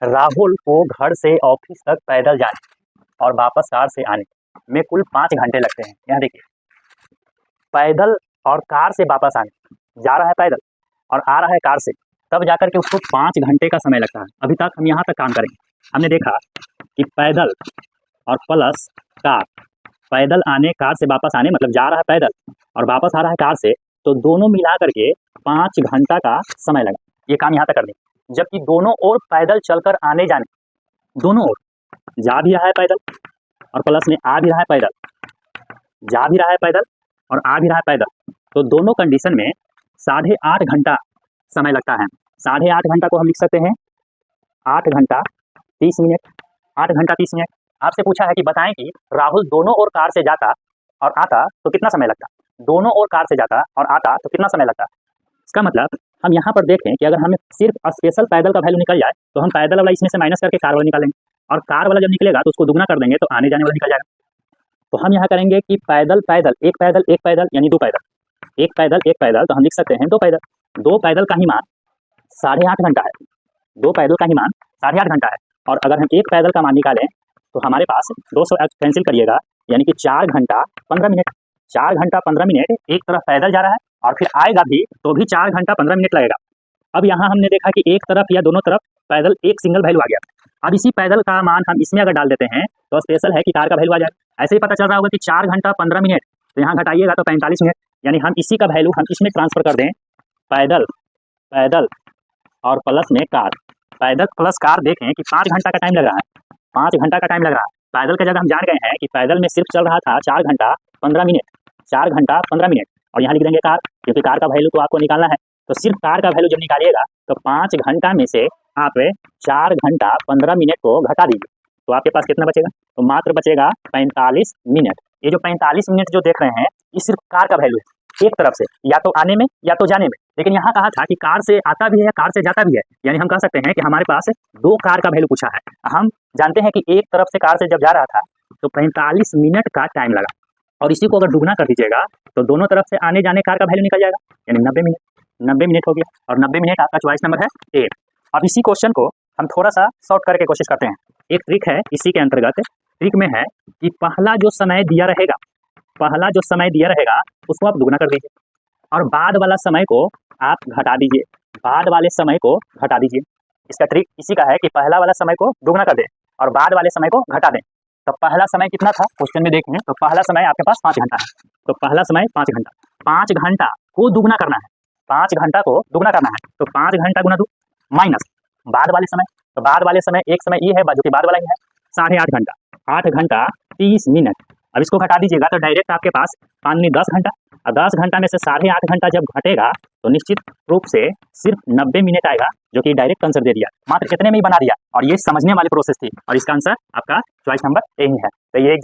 राहुल को घर से ऑफिस तक पैदल जाने और वापस कार से आने में कुल 5 घंटे लगते हैं। यहाँ देखिए, पैदल और कार से वापस आने, जा रहा है पैदल और आ रहा है कार से, तब जाकर के उसको 5 घंटे का समय लगता है। अभी तक हम यहाँ तक काम करेंगे। हमने देखा कि पैदल और प्लस कार, पैदल आने कार से वापस आने मतलब जा रहा है पैदल और वापस आ रहा है कार से, तो दोनों मिला करके 5 घंटा का समय लगा। ये काम यहाँ तक कर दें। जबकि दोनों ओर पैदल चलकर आने जाने, दोनों ओर जा भी रहा है पैदल और प्लस में आ भी रहा है पैदल, जा भी रहा है पैदल और आ भी रहा है पैदल, तो दोनों कंडीशन में 8.5 घंटा समय लगता है। 8.5 घंटा को हम लिख सकते हैं 8 घंटा 30 मिनट। 8 घंटा 30 मिनट। आपसे पूछा है कि बताएं कि राहुल दोनों ओर कार से जाता और आता तो कितना समय लगता। दोनों ओर कार से जाता और आता तो कितना समय लगता। इसका मतलब हम यहाँ पर देखें कि अगर हमें सिर्फ स्पेशल पैदल का वैल्यू निकल जाए तो हम पैदल वाला इसमें से माइनस करके कार वाला निकालेंगे, और कार वाला जब निकलेगा तो उसको दुगना कर देंगे तो आने जाने वाला निकल जाएगा। तो हम यहाँ करेंगे कि पैदल पैदल, एक पैदल यानी 2 पैदल, एक पैदल तो हम लिख सकते हैं 2 पैदल। 2 पैदल का ही मान 8.5 घंटा है। 2 पैदल का ही मान 8.5 घंटा है। और अगर हम एक पैदल का मान निकालें तो हमारे पास 200 कैंसिल करिएगा, यानी कि 4 घंटा 15 मिनट। 4 घंटा 15 मिनट एक तरफ पैदल जा रहा है और फिर आएगा भी तो भी 4 घंटा 15 मिनट लगेगा। अब यहाँ हमने देखा कि एक तरफ या दोनों तरफ पैदल एक सिंगल वैल्यू आ गया। अब इसी पैदल का मान हम इसमें अगर डाल देते हैं तो स्पेशल है कि कार का वैल्यू आ जाएगा। ऐसे ही पता चल रहा होगा कि 4 घंटा 15 मिनट, तो यहाँ घटाइएगा तो 45 मिनट, यानी हम इसी का वैल्यू हम इसमें ट्रांसफर कर दें। पैदल पैदल और प्लस में कार, पैदल प्लस कार देखें कि 5 घंटा का टाइम लग रहा है। 5 घंटा का टाइम लग रहा है। पैदल की जगह हम जान गए हैं कि पैदल में सिर्फ चल रहा था 4 घंटा 15 मिनट। 4 घंटा 15 मिनट और यहाँ लिख देंगे कार, क्योंकि कार का वैल्यू तो आपको निकालना है। तो सिर्फ कार का वैल्यू जब निकालिएगा तो 5 घंटा में से आप 4 घंटा 15 मिनट को घटा दीजिए, तो आपके पास कितना बचेगा, तो मात्र बचेगा 45 मिनट। ये जो 45 मिनट जो देख रहे हैं ये सिर्फ कार का वैल्यू है, एक तरफ से या तो आने में या तो जाने में। लेकिन यहाँ कहा था कि कार से आता भी है कार से जाता भी है, यानी हम कह सकते हैं कि हमारे पास 2 कार का वैल्यू पूछा है। हम जानते हैं कि एक तरफ से कार से जब जा रहा था तो 45 मिनट का टाइम लगा, और इसी को अगर दुगना कर दीजिएगा तो दोनों तरफ से आने जाने कार का वैल्यू निकल जाएगा, यानी 90 मिनट। 90 मिनट हो गया और 90 मिनट आपका चॉइस नंबर है ए। अब इसी क्वेश्चन को हम थोड़ा सा शॉर्ट करके कोशिश करते हैं। एक ट्रिक है इसी के अंतर्गत। ट्रिक में है कि पहला जो समय दिया रहेगा, पहला जो समय दिया रहेगा उसको आप दुगना कर दीजिए और बाद वाला समय को आप घटा दीजिए, बाद वाले समय को घटा दीजिए। इसका ट्रिक इसी का है कि पहला वाला समय को दुगना कर दें और बाद वाले समय को घटा दें। तो पहला समय कितना था क्वेश्चन में देखें तो पहला समय आपके पास 5 घंटा है, तो पहला समय 5 घंटा। 5 घंटा को दुगना करना है, 5 घंटा को दुगना करना है, तो 5 घंटा गुना 2 माइनस बाद वाले समय, तो बाद वाले समय एक समय ये है जो कि बाद वाला ही है 8.5 घंटा। 8 घंटा 30 मिनट। अब इसको घटा दीजिएगा तो डायरेक्ट आपके पास 10 घंटा, और 10 घंटा में से 8.5 घंटा जब घटेगा तो निश्चित रूप से सिर्फ 90 मिनट आएगा, जो कि डायरेक्ट आंसर दे दिया, मात्र कितने में ही बना दिया। और ये समझने वाली प्रोसेस थी और इसका आंसर आपका चॉइस नंबर ए ही है। तो ये